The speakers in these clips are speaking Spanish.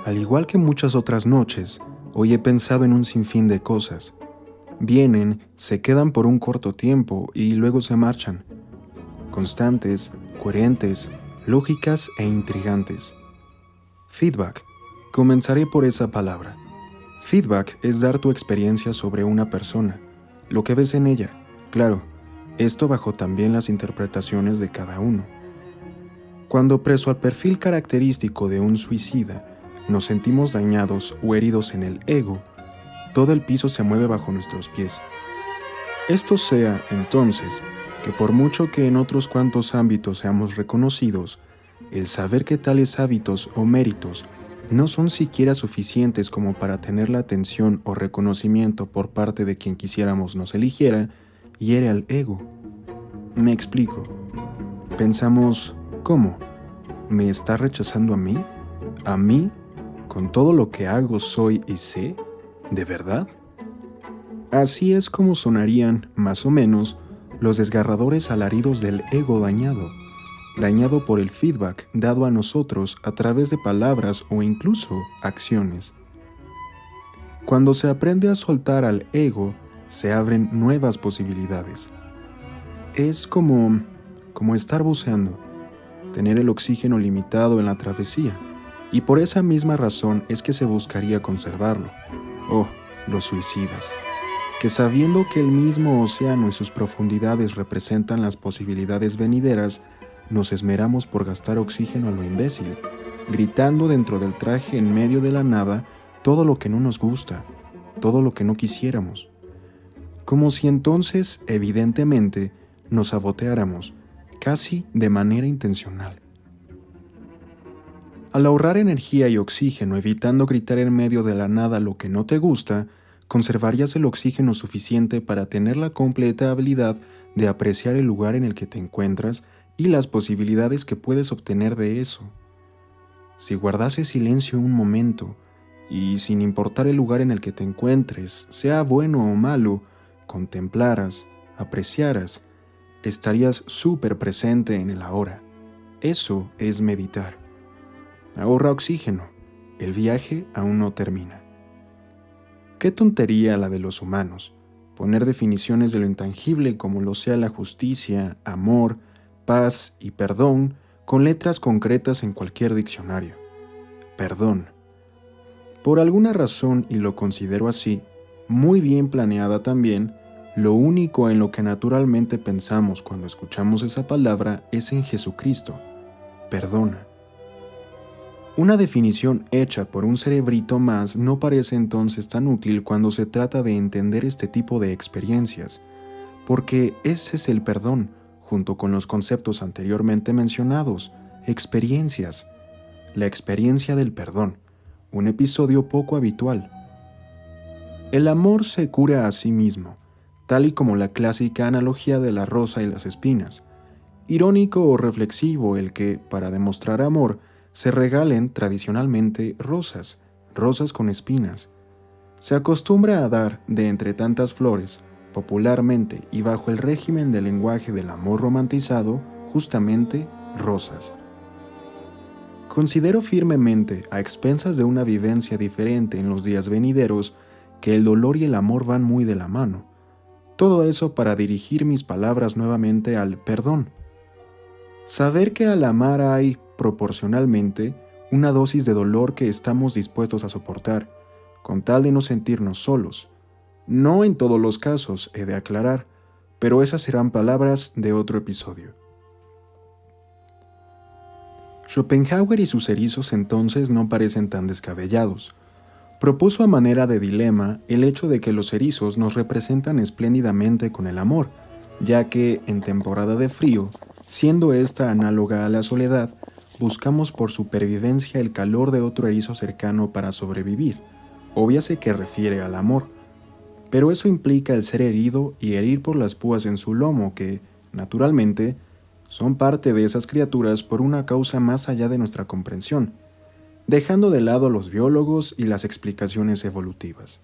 Al igual que muchas otras noches, hoy he pensado en un sinfín de cosas. Vienen, se quedan por un corto tiempo y luego se marchan. Constantes, coherentes, lógicas e intrigantes. Feedback. Comenzaré por esa palabra. Feedback es dar tu experiencia sobre una persona, lo que ves en ella. Claro, esto bajo también las interpretaciones de cada uno. Cuando preso al perfil característico de un suicida, nos sentimos dañados o heridos en el ego, todo el piso se mueve bajo nuestros pies. Esto sea, entonces, que por mucho que en otros cuantos ámbitos seamos reconocidos, el saber que tales hábitos o méritos no son siquiera suficientes como para tener la atención o reconocimiento por parte de quien quisiéramos nos eligiera, hiere al ego. Me explico. Pensamos, ¿cómo? ¿Me está rechazando a mí? ¿A mí? ¿Con todo lo que hago, soy y sé? ¿De verdad? Así es como sonarían, más o menos, los desgarradores alaridos del ego dañado por el feedback dado a nosotros a través de palabras o incluso acciones. Cuando se aprende a soltar al ego, se abren nuevas posibilidades. Es como estar buceando, tener el oxígeno limitado en la travesía, y por esa misma razón es que se buscaría conservarlo. Oh, los suicidas, que sabiendo que el mismo océano y sus profundidades representan las posibilidades venideras, nos esmeramos por gastar oxígeno a lo imbécil, gritando dentro del traje en medio de la nada todo lo que no nos gusta, todo lo que no quisiéramos. Como si entonces, evidentemente, nos saboteáramos, casi de manera intencional. Al ahorrar energía y oxígeno evitando gritar en medio de la nada lo que no te gusta, conservarías el oxígeno suficiente para tener la completa habilidad de apreciar el lugar en el que te encuentras y las posibilidades que puedes obtener de eso. Si guardases silencio un momento, y sin importar el lugar en el que te encuentres, sea bueno o malo, contemplaras, apreciaras, estarías súper presente en el ahora. Eso es meditar. Ahorra oxígeno. El viaje aún no termina. Qué tontería la de los humanos, poner definiciones de lo intangible como lo sea la justicia, amor, paz y perdón con letras concretas en cualquier diccionario. Perdón. Por alguna razón, y lo considero así, muy bien planeada también, lo único en lo que naturalmente pensamos cuando escuchamos esa palabra es en Jesucristo. Perdona. Una definición hecha por un cerebrito más no parece entonces tan útil cuando se trata de entender este tipo de experiencias, porque ese es el perdón, junto con los conceptos anteriormente mencionados, experiencias. La experiencia del perdón, un episodio poco habitual. El amor se cura a sí mismo, tal y como la clásica analogía de la rosa y las espinas. Irónico o reflexivo el que, para demostrar amor, se regalen tradicionalmente rosas con espinas. Se acostumbra a dar, de entre tantas flores, popularmente y bajo el régimen del lenguaje del amor romantizado, justamente rosas. Considero firmemente, a expensas de una vivencia diferente en los días venideros, que el dolor y el amor van muy de la mano. Todo eso para dirigir mis palabras nuevamente al perdón. Saber que al amar hay, proporcionalmente, una dosis de dolor que estamos dispuestos a soportar, con tal de no sentirnos solos. No en todos los casos, he de aclarar, pero esas serán palabras de otro episodio. Schopenhauer y sus erizos entonces no parecen tan descabellados. Propuso a manera de dilema el hecho de que los erizos nos representan espléndidamente con el amor, ya que, en temporada de frío, siendo esta análoga a la soledad, buscamos por supervivencia el calor de otro erizo cercano para sobrevivir. Obviase que refiere al amor. Pero eso implica el ser herido y herir por las púas en su lomo que, naturalmente, son parte de esas criaturas por una causa más allá de nuestra comprensión, dejando de lado a los biólogos y las explicaciones evolutivas.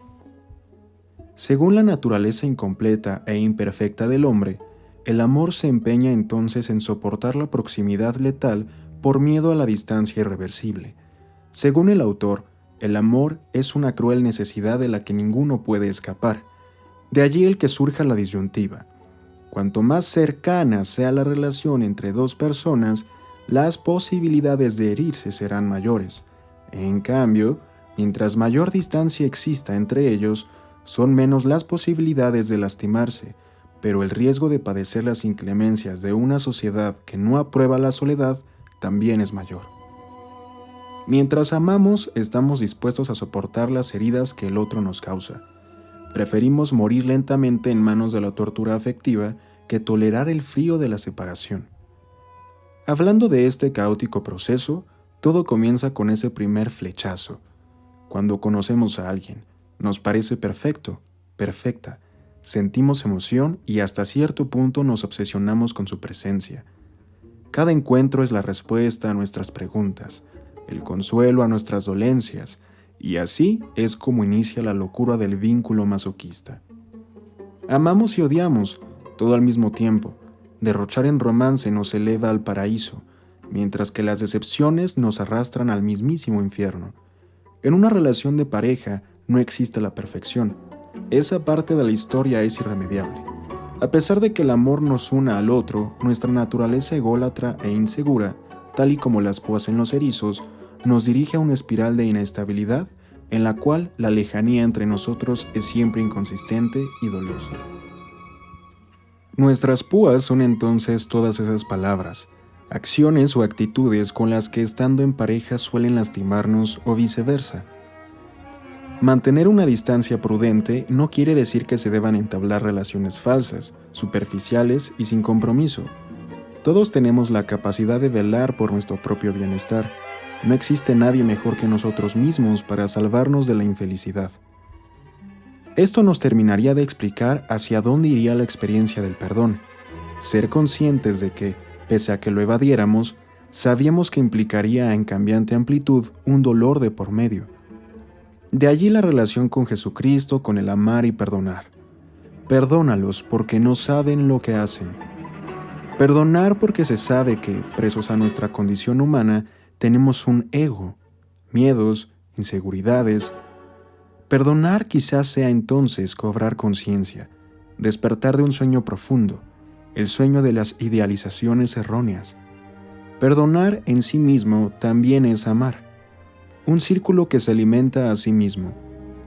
Según la naturaleza incompleta e imperfecta del hombre, el amor se empeña entonces en soportar la proximidad letal por miedo a la distancia irreversible. Según el autor, El amor es una cruel necesidad de la que ninguno puede escapar. De allí el que surja la disyuntiva. Cuanto más cercana sea la relación entre dos personas, las posibilidades de herirse serán mayores. En cambio, mientras mayor distancia exista entre ellos, son menos las posibilidades de lastimarse, pero el riesgo de padecer las inclemencias de una sociedad que no aprueba la soledad también es mayor. Mientras amamos, estamos dispuestos a soportar las heridas que el otro nos causa. Preferimos morir lentamente en manos de la tortura afectiva que tolerar el frío de la separación. Hablando de este caótico proceso, todo comienza con ese primer flechazo. Cuando conocemos a alguien, nos parece perfecto, perfecta, sentimos emoción y hasta cierto punto nos obsesionamos con su presencia. Cada encuentro es la respuesta a nuestras preguntas, el consuelo a nuestras dolencias, y así es como inicia la locura del vínculo masoquista. Amamos y odiamos, todo al mismo tiempo. Derrochar en romance nos eleva al paraíso, mientras que las decepciones nos arrastran al mismísimo infierno. En una relación de pareja no existe la perfección. Esa parte de la historia es irremediable. A pesar de que el amor nos una al otro, nuestra naturaleza ególatra e insegura, tal y como las púas en los erizos, nos dirige a una espiral de inestabilidad en la cual la lejanía entre nosotros es siempre inconsistente y dolosa. Nuestras púas son entonces todas esas palabras, acciones o actitudes con las que estando en pareja suelen lastimarnos o viceversa. Mantener una distancia prudente no quiere decir que se deban entablar relaciones falsas, superficiales y sin compromiso. Todos tenemos la capacidad de velar por nuestro propio bienestar. No existe nadie mejor que nosotros mismos para salvarnos de la infelicidad. Esto nos terminaría de explicar hacia dónde iría la experiencia del perdón. Ser conscientes de que, pese a que lo evadiéramos, sabíamos que implicaría en cambiante amplitud un dolor de por medio. De allí la relación con Jesucristo, con el amar y perdonar. Perdónalos porque no saben lo que hacen. Perdonar porque se sabe que, presos a nuestra condición humana, tenemos un ego, miedos, inseguridades. Perdonar quizás sea entonces cobrar conciencia, despertar de un sueño profundo, el sueño de las idealizaciones erróneas. Perdonar en sí mismo también es amar, un círculo que se alimenta a sí mismo.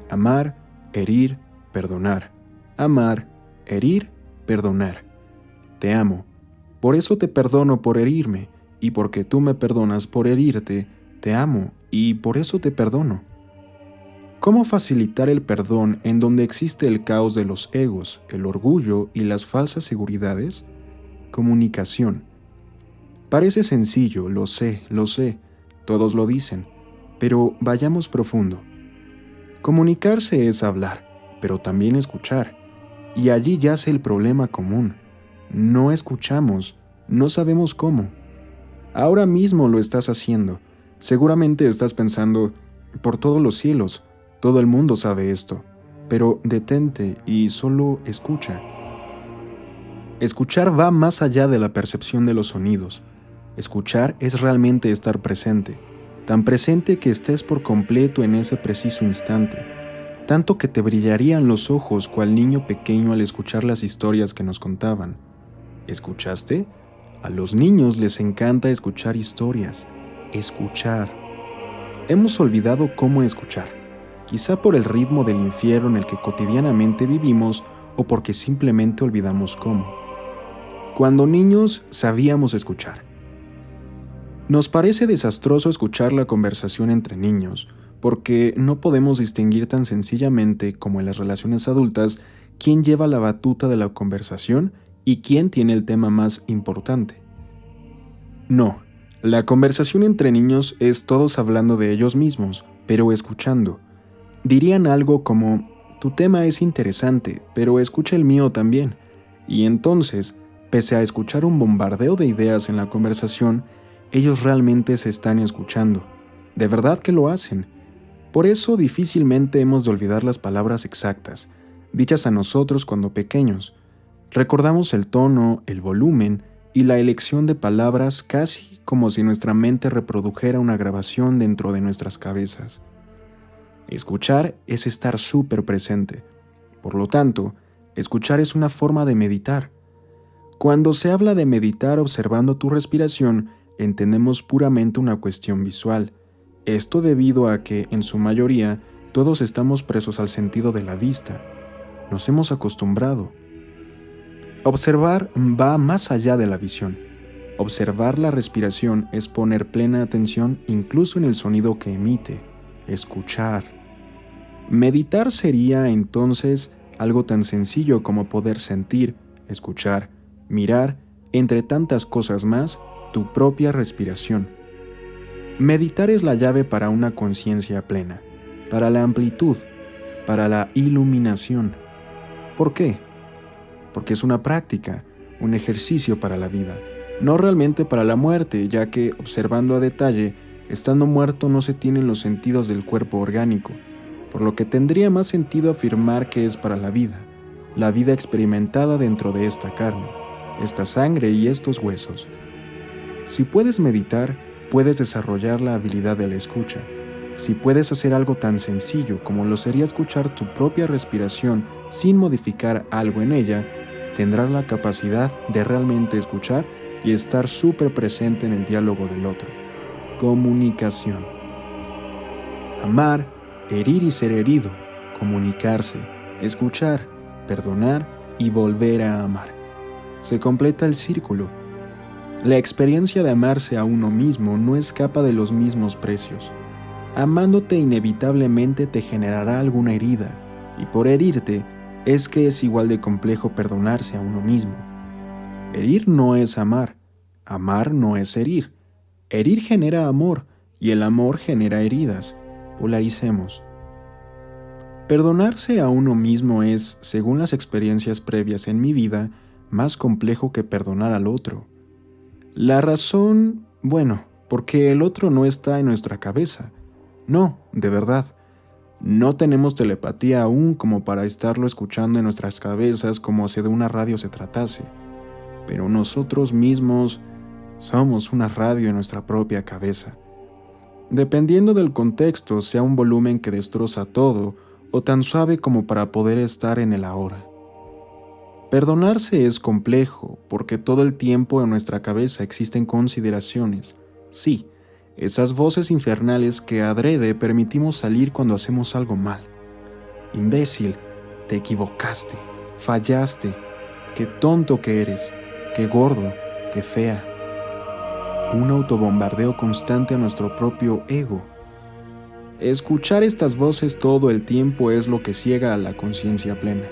Amar, herir, perdonar. Amar, herir, perdonar. Te amo, por eso te perdono por herirme, y porque tú me perdonas por herirte, te amo, y por eso te perdono. ¿Cómo facilitar el perdón en donde existe el caos de los egos, el orgullo y las falsas seguridades? Comunicación. Parece sencillo, lo sé, todos lo dicen, pero vayamos profundo. Comunicarse es hablar, pero también escuchar, y allí yace el problema común. No escuchamos, no sabemos cómo. Ahora mismo lo estás haciendo. Seguramente estás pensando, por todos los cielos, todo el mundo sabe esto, pero detente y solo escucha. Escuchar va más allá de la percepción de los sonidos. Escuchar es realmente estar presente, tan presente que estés por completo en ese preciso instante, tanto que te brillarían los ojos cual niño pequeño al escuchar las historias que nos contaban. ¿Escuchaste? A los niños les encanta escuchar historias. Escuchar. Hemos olvidado cómo escuchar, quizá por el ritmo del infierno en el que cotidianamente vivimos o porque simplemente olvidamos cómo. Cuando niños sabíamos escuchar. Nos parece desastroso escuchar la conversación entre niños, porque no podemos distinguir tan sencillamente como en las relaciones adultas quién lleva la batuta de la conversación y quién tiene el tema más importante. No, la conversación entre niños es todos hablando de ellos mismos, pero escuchando. Dirían algo como, tu tema es interesante, pero escucha el mío también. Y entonces, pese a escuchar un bombardeo de ideas en la conversación, ellos realmente se están escuchando. De verdad que lo hacen. Por eso difícilmente hemos de olvidar las palabras exactas, dichas a nosotros cuando pequeños. Recordamos el tono, el volumen y la elección de palabras casi como si nuestra mente reprodujera una grabación dentro de nuestras cabezas. Escuchar es estar súper presente. Por lo tanto, escuchar es una forma de meditar. Cuando se habla de meditar observando tu respiración, entendemos puramente una cuestión visual. Esto debido a que, en su mayoría, todos estamos presos al sentido de la vista. Nos hemos acostumbrado. Observar va más allá de la visión. Observar la respiración es poner plena atención incluso en el sonido que emite, escuchar. Meditar sería entonces algo tan sencillo como poder sentir, escuchar, mirar, entre tantas cosas más, tu propia respiración. Meditar es la llave para una conciencia plena, para la amplitud, para la iluminación. ¿Por qué? Porque es una práctica, un ejercicio para la vida, no realmente para la muerte, ya que, observando a detalle, estando muerto no se tienen los sentidos del cuerpo orgánico, por lo que tendría más sentido afirmar que es para la vida experimentada dentro de esta carne, esta sangre y estos huesos. Si puedes meditar, puedes desarrollar la habilidad de la escucha. Si puedes hacer algo tan sencillo como lo sería escuchar tu propia respiración sin modificar algo en ella, tendrás la capacidad de realmente escuchar y estar súper presente en el diálogo del otro. Comunicación. Amar, herir y ser herido, comunicarse, escuchar, perdonar y volver a amar. Se completa el círculo. La experiencia de amarse a uno mismo no escapa de los mismos precios. Amándote inevitablemente te generará alguna herida, y por herirte es que es igual de complejo perdonarse a uno mismo. Herir no es amar no es herir. Herir genera amor, y el amor genera heridas. Polaricemos. Perdonarse a uno mismo es, según las experiencias previas en mi vida, más complejo que perdonar al otro. La razón, porque el otro no está en nuestra cabeza. No, de verdad. No tenemos telepatía aún como para estarlo escuchando en nuestras cabezas como si de una radio se tratase. Pero nosotros mismos somos una radio en nuestra propia cabeza. Dependiendo del contexto, sea un volumen que destroza todo o tan suave como para poder estar en el ahora. Perdonarse es complejo porque todo el tiempo en nuestra cabeza existen consideraciones. Sí, esas voces infernales que adrede permitimos salir cuando hacemos algo mal. Imbécil, te equivocaste, fallaste, qué tonto que eres, qué gordo, qué fea. Un autobombardeo constante a nuestro propio ego. Escuchar estas voces todo el tiempo es lo que ciega a la conciencia plena.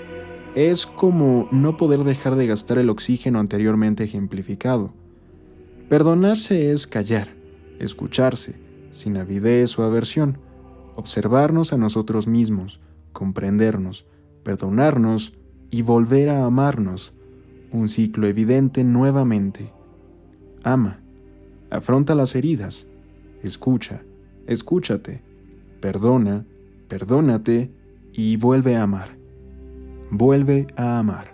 Es como no poder dejar de gastar el oxígeno anteriormente ejemplificado. Perdonarse es callar, escucharse, sin avidez o aversión, observarnos a nosotros mismos, comprendernos, perdonarnos y volver a amarnos. Un ciclo evidente nuevamente. Ama, afronta las heridas, escucha, escúchate, perdona, perdónate y vuelve a amar. Vuelve a amar.